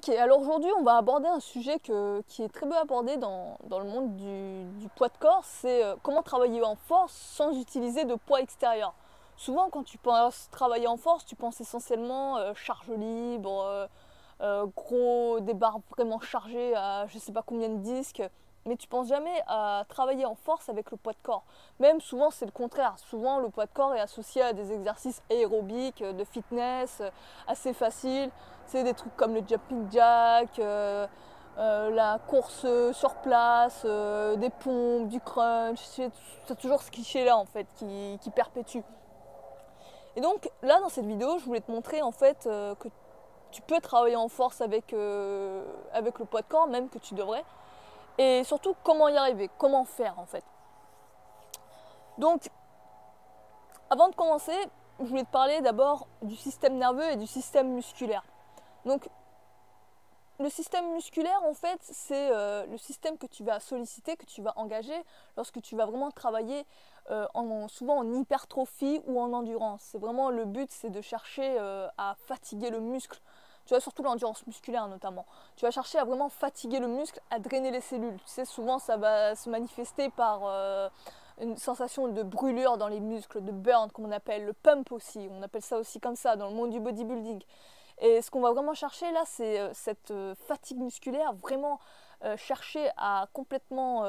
Ok, alors aujourd'hui on va aborder un sujet qui est très peu abordé dans le monde du poids de corps, c'est comment travailler en force sans utiliser de poids extérieur. Souvent quand tu penses travailler en force, tu penses essentiellement charge libre, des barres vraiment chargées à je sais pas combien de disques, mais tu penses jamais à travailler en force avec le poids de corps. Même souvent c'est le contraire, souvent le poids de corps est associé à des exercices aérobiques, de fitness, assez faciles. C'est des trucs comme le jumping jack, la course sur place, des pompes, du crunch, c'est toujours ce cliché-là en fait qui perpétue. Et donc là dans cette vidéo, je voulais te montrer en fait que tu peux travailler en force avec le poids de corps, même que tu devrais, et surtout comment y arriver, comment faire en fait. Donc avant de commencer, je voulais te parler d'abord du système nerveux et du système musculaire. Donc le système musculaire, en fait, c'est le système que tu vas solliciter, que tu vas engager lorsque tu vas vraiment travailler souvent en hypertrophie ou en endurance. C'est vraiment le but, c'est de chercher à fatiguer le muscle. Tu vois, surtout l'endurance musculaire notamment. Tu vas chercher à vraiment fatiguer le muscle, à drainer les cellules. Tu sais, souvent ça va se manifester par une sensation de brûlure dans les muscles, de burn, comme on appelle, le pump aussi. On appelle ça aussi comme ça dans le monde du bodybuilding. Et ce qu'on va vraiment chercher là, c'est cette fatigue musculaire, vraiment chercher à complètement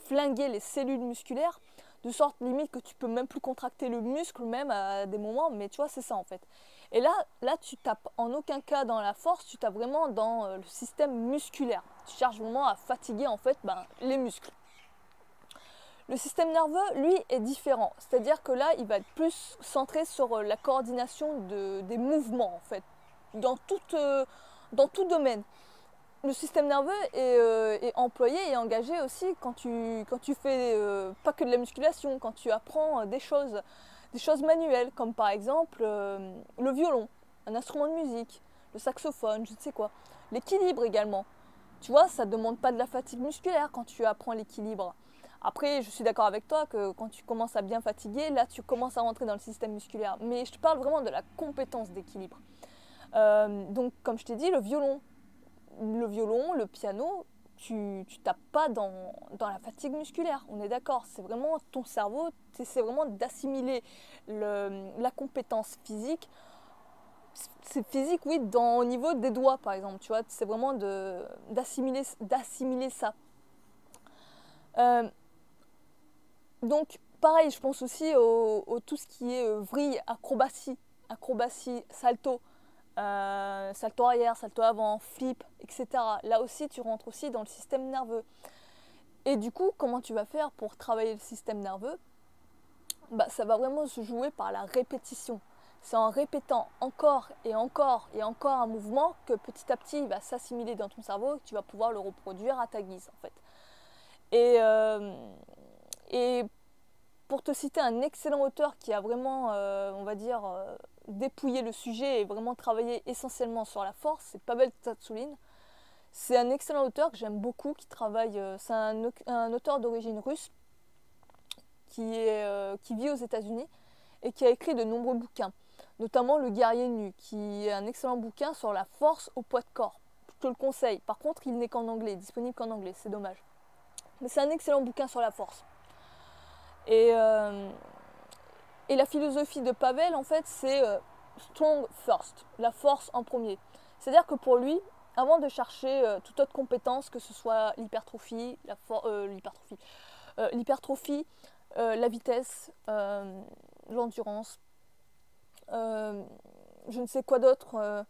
flinguer les cellules musculaires, de sorte limite que tu peux même plus contracter le muscle même à des moments, mais tu vois, c'est ça en fait. Et là tu tapes en aucun cas dans la force, tu tapes vraiment dans le système musculaire. Tu cherches vraiment à fatiguer en fait les muscles. Le système nerveux, lui, est différent. C'est-à-dire que là, il va être plus centré sur la coordination des mouvements en fait. Dans tout domaine. Le système nerveux est employé et engagé aussi quand tu fais pas que de la musculation, quand tu apprends des choses manuelles, comme par exemple le violon, un instrument de musique, le saxophone, je ne sais quoi. L'équilibre également. Tu vois, ça ne demande pas de la fatigue musculaire quand tu apprends l'équilibre. Après, je suis d'accord avec toi que quand tu commences à bien fatiguer, là tu commences à rentrer dans le système musculaire. Mais je te parle vraiment de la compétence d'équilibre. Donc, comme je t'ai dit, le violon, le piano, tu tapes pas dans la fatigue musculaire, on est d'accord. C'est vraiment ton cerveau, c'est vraiment d'assimiler la compétence physique. C'est physique, oui, au niveau des doigts, par exemple, tu vois. C'est vraiment d'assimiler ça. Donc, pareil, je pense aussi au tout ce qui est vrille, acrobatie, salto. Salto arrière, salto avant, flip, etc. Là aussi, tu rentres aussi dans le système nerveux. Et du coup, comment tu vas faire pour travailler le système nerveux ? Ça va vraiment se jouer par la répétition. C'est en répétant encore et encore et encore un mouvement que petit à petit, il va s'assimiler dans ton cerveau et que tu vas pouvoir le reproduire à ta guise, en fait. Et pour te citer un excellent auteur qui a vraiment, on va dire, dépouillé le sujet et vraiment travaillé essentiellement sur la force, c'est Pavel Tsatsouline. C'est un excellent auteur que j'aime beaucoup, qui travaille, c'est un auteur d'origine russe qui vit aux États-Unis et qui a écrit de nombreux bouquins, notamment Le guerrier nu, qui est un excellent bouquin sur la force au poids de corps. Je te le conseille. Par contre, il n'est qu'en anglais, disponible qu'en anglais, c'est dommage. Mais c'est un excellent bouquin sur la force. Et la philosophie de Pavel, en fait, c'est strong first, la force en premier. C'est-à-dire que pour lui, avant de chercher toute autre compétence, que ce soit l'hypertrophie, la vitesse, l'endurance, je ne sais quoi d'autre.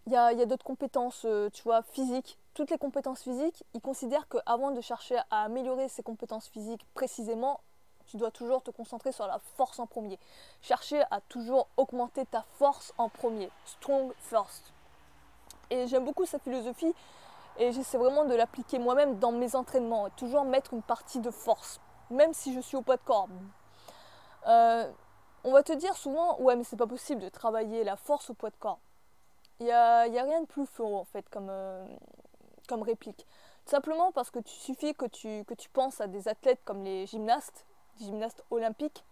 Il y a d'autres compétences, tu vois, physiques. Toutes les compétences physiques, il considère qu'avant de chercher à améliorer ces compétences physiques précisément, tu dois toujours te concentrer sur la force en premier. Chercher à toujours augmenter ta force en premier. Strong first. Et j'aime beaucoup sa philosophie et j'essaie vraiment de l'appliquer moi-même dans mes entraînements. Toujours mettre une partie de force, même si je suis au poids de corps. On va te dire souvent, ouais mais c'est pas possible de travailler la force au poids de corps. Il n'y a rien de plus faux en fait comme réplique. Tout simplement parce que suffit que tu penses à des athlètes comme les gymnastes olympiques,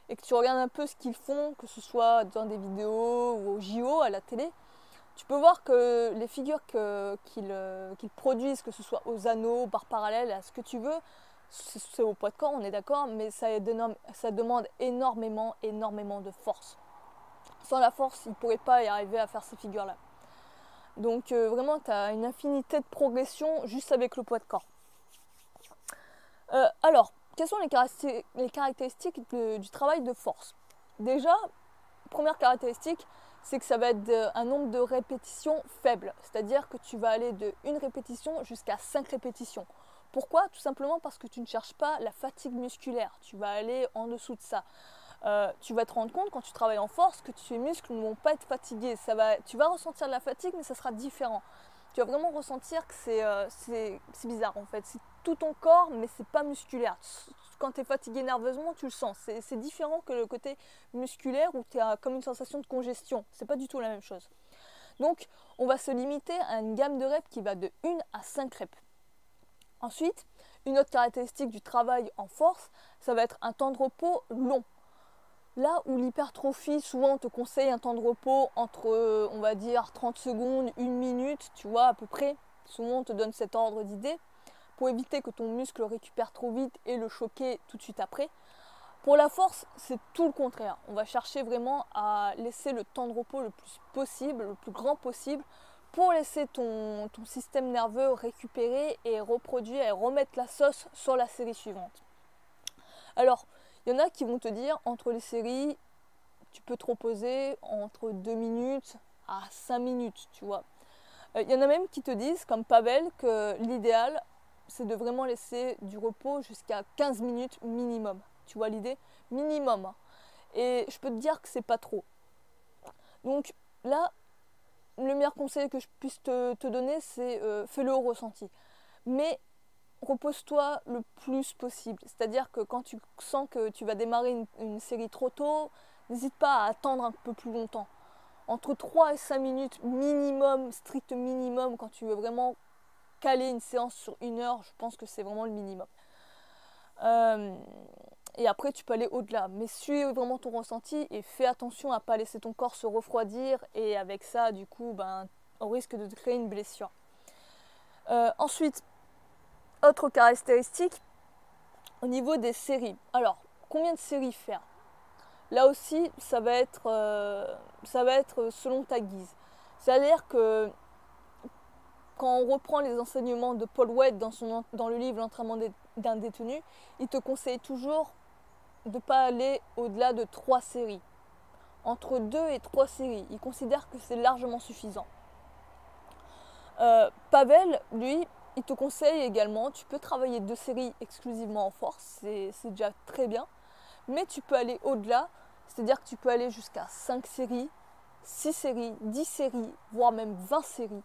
et que tu regardes un peu ce qu'ils font, que ce soit dans des vidéos ou au JO, à la télé, Tu peux voir que les figures qu'ils produisent, que ce soit aux anneaux, barres parallèles, à ce que tu veux, c'est au poids de corps, on est d'accord, mais ça demande énormément de force. Sans la force, ils ne pourraient pas y arriver à faire ces figures-là. Donc vraiment, tu as une infinité de progression juste avec le poids de corps. Alors, quelles sont les caractéristiques du travail de force? Déjà, première caractéristique, c'est que ça va être un nombre de répétitions faible. C'est-à-dire que tu vas aller de 1 répétition jusqu'à 5 répétitions. Pourquoi? Tout simplement parce que tu ne cherches pas la fatigue musculaire. Tu vas aller en dessous de ça. Tu vas te rendre compte quand tu travailles en force que tes muscles ne vont pas être fatigués. Tu vas ressentir de la fatigue, mais ça sera différent. Tu vas vraiment ressentir que c'est bizarre en fait. C'est tout ton corps, mais c'est pas musculaire. Quand tu es fatigué nerveusement, tu le sens. C'est différent que le côté musculaire où tu as comme une sensation de congestion. C'est pas du tout la même chose. Donc, on va se limiter à une gamme de reps qui va de 1 à 5 reps. Ensuite, une autre caractéristique du travail en force, ça va être un temps de repos long. Là où l'hypertrophie, souvent on te conseille un temps de repos entre, on va dire, 30 secondes, 1 minute, tu vois, à peu près. Souvent on te donne cet ordre d'idée pour éviter que ton muscle récupère trop vite et le choquer tout de suite après. Pour la force, c'est tout le contraire. On va chercher vraiment à laisser le temps de repos le plus possible, le plus grand possible, pour laisser ton système nerveux récupérer et reproduire et remettre la sauce sur la série suivante. Alors, il y en a qui vont te dire, entre les séries, tu peux te reposer entre 2 minutes à 5 minutes, tu vois. Il y en a même qui te disent, comme Pavel, que l'idéal, c'est de vraiment laisser du repos jusqu'à 15 minutes minimum. Tu vois l'idée? Minimum. Et je peux te dire que c'est pas trop. Donc là, le meilleur conseil que je puisse te donner, c'est fais-le au ressenti. Mais repose-toi le plus possible. C'est-à-dire que quand tu sens que tu vas démarrer une série trop tôt, n'hésite pas à attendre un peu plus longtemps. Entre 3 et 5 minutes minimum, strict minimum, quand tu veux vraiment caler une séance sur 1 heure, je pense que c'est vraiment le minimum. Et après, tu peux aller au-delà. Mais suis vraiment ton ressenti et fais attention à ne pas laisser ton corps se refroidir. Et avec ça, du coup, on risque de te créer une blessure. Ensuite, autre caractéristique, au niveau des séries. Alors, combien de séries faire? Là aussi, ça va être selon ta guise. C'est-à-dire que quand on reprend les enseignements de Paul Wade dans le livre L'entraînement d'un détenu, il te conseille toujours de ne pas aller au-delà de 3 séries. Entre 2 et 3 séries, il considère que c'est largement suffisant. Pavel, lui, il te conseille également, tu peux travailler 2 séries exclusivement en force, c'est déjà très bien, mais tu peux aller au-delà, c'est-à-dire que tu peux aller jusqu'à 5 séries, 6 séries, 10 séries, voire même 20 séries.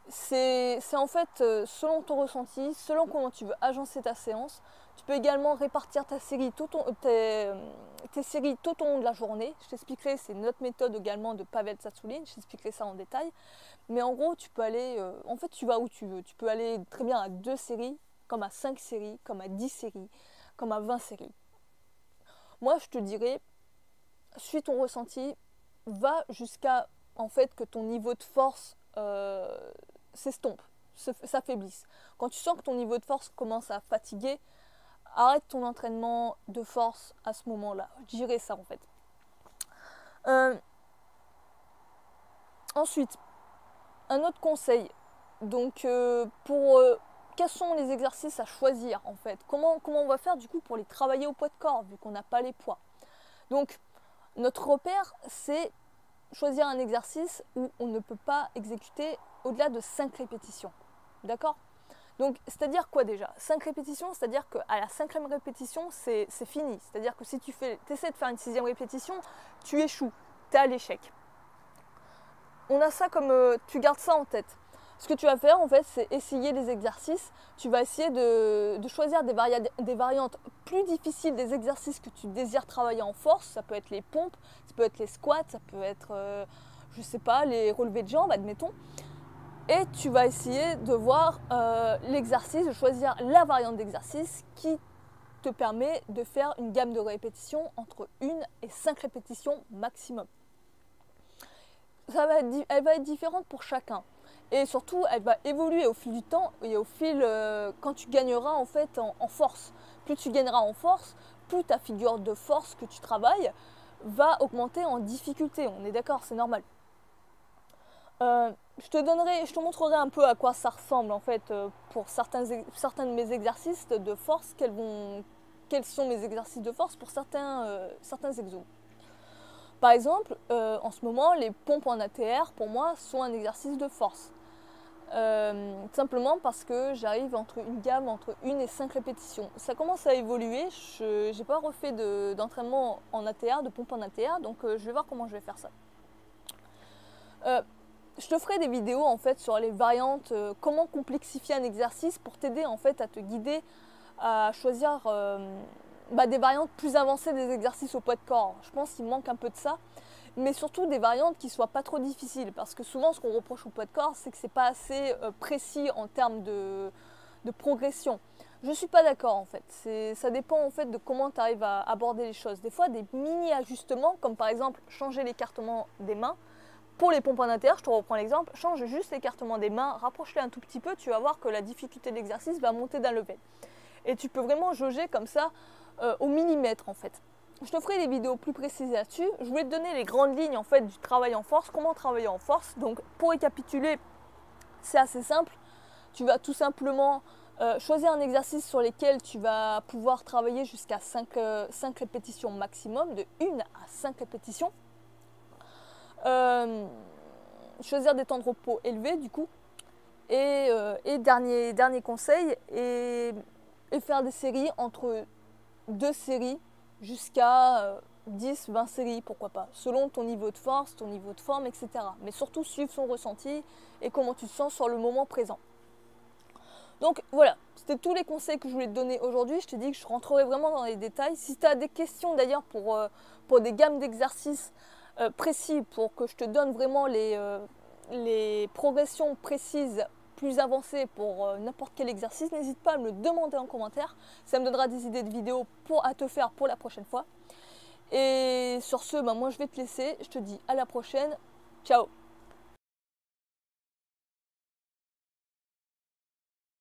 C'est en fait selon ton ressenti, selon comment tu veux agencer ta séance. Tu peux également répartir tes séries tout au long de la journée. Je t'expliquerai, c'est notre méthode également de Pavel Tsatsouline, je t'expliquerai ça en détail. Mais en gros, tu peux aller, en fait tu vas où tu veux. Tu peux aller très bien à 2 séries, comme à 5 séries, comme à 10 séries, comme à 20 séries. Moi je te dirais, suis ton ressenti, va jusqu'à en fait que ton niveau de force s'estompe, s'affaiblisse. Quand tu sens que ton niveau de force commence à fatiguer, arrête ton entraînement de force à ce moment-là. Je dirais ça en fait. Ensuite, un autre conseil. Donc, quels sont les exercices à choisir en fait? Comment on va faire du coup pour les travailler au poids de corps vu qu'on n'a pas les poids? Donc, notre repère, c'est choisir un exercice où on ne peut pas exécuter au-delà de 5 répétitions. D'accord? Donc, c'est-à-dire quoi déjà? 5 répétitions, c'est-à-dire qu'à la 5e répétition, c'est fini. C'est-à-dire que si tu essaies de faire une 6e répétition, tu échoues, tu es à l'échec. On a ça comme... tu gardes ça en tête. Ce que tu vas faire, en fait, c'est essayer des exercices. Tu vas essayer de choisir des variantes plus difficiles des exercices que tu désires travailler en force. Ça peut être les pompes, ça peut être les squats, ça peut être, je sais pas, les relevés de jambes, admettons. Et tu vas essayer de voir l'exercice, de choisir la variante d'exercice qui te permet de faire une gamme de répétitions entre 1 et 5 répétitions maximum. elle va être différente pour chacun. Et surtout, elle va évoluer au fil du temps et au fil quand tu gagneras en fait en force. Plus tu gagneras en force, plus ta figure de force que tu travailles va augmenter en difficulté. On est d'accord, c'est normal. Je te montrerai un peu à quoi ça ressemble en fait pour certains de mes exercices de force. Quels sont mes exercices de force pour certains exos. Par exemple, en ce moment, les pompes en ATR pour moi sont un exercice de force. Simplement parce que j'arrive entre une gamme entre 1 et 5 répétitions. Ça commence à évoluer, je n'ai pas refait d'entraînement en ATR, de pompe en ATR, donc je vais voir comment je vais faire ça. Je te ferai des vidéos en fait sur les variantes, comment complexifier un exercice pour t'aider en fait à te guider à choisir des variantes plus avancées des exercices au poids de corps. Je pense qu'il manque un peu de ça. Mais surtout des variantes qui ne soient pas trop difficiles. Parce que souvent, ce qu'on reproche au poids de corps, c'est que ce n'est pas assez précis en termes de progression. Je ne suis pas d'accord en fait. Ça dépend en fait de comment tu arrives à aborder les choses. Des fois, des mini-ajustements, comme par exemple changer l'écartement des mains. Pour les pompes en intérieur, je te reprends l'exemple, change juste l'écartement des mains, rapproche-les un tout petit peu, tu vas voir que la difficulté de l'exercice va monter d'un level. Et tu peux vraiment jauger comme ça au millimètre en fait. Je te ferai des vidéos plus précises là-dessus. Je voulais te donner les grandes lignes en fait du travail en force, comment travailler en force. Donc pour récapituler, c'est assez simple. Tu vas tout simplement choisir un exercice sur lequel tu vas pouvoir travailler jusqu'à 5 répétitions maximum, de 1 à 5 répétitions. Choisir des temps de repos élevés du coup. Et dernier conseil, et faire des séries entre 2 séries jusqu'à 10-20 séries, pourquoi pas, selon ton niveau de force, ton niveau de forme, etc. Mais surtout suivre son ressenti et comment tu te sens sur le moment présent. Donc voilà, c'était tous les conseils que je voulais te donner aujourd'hui. Je te dis que je rentrerai vraiment dans les détails. Si tu as des questions d'ailleurs pour des gammes d'exercices précis, pour que je te donne vraiment les progressions précises plus avancées pour n'importe quel exercice, n'hésite pas à me le demander en commentaire. Ça me donnera des idées de vidéos à te faire pour la prochaine fois. Et sur ce, moi je vais te laisser. Je te dis à la prochaine. Ciao!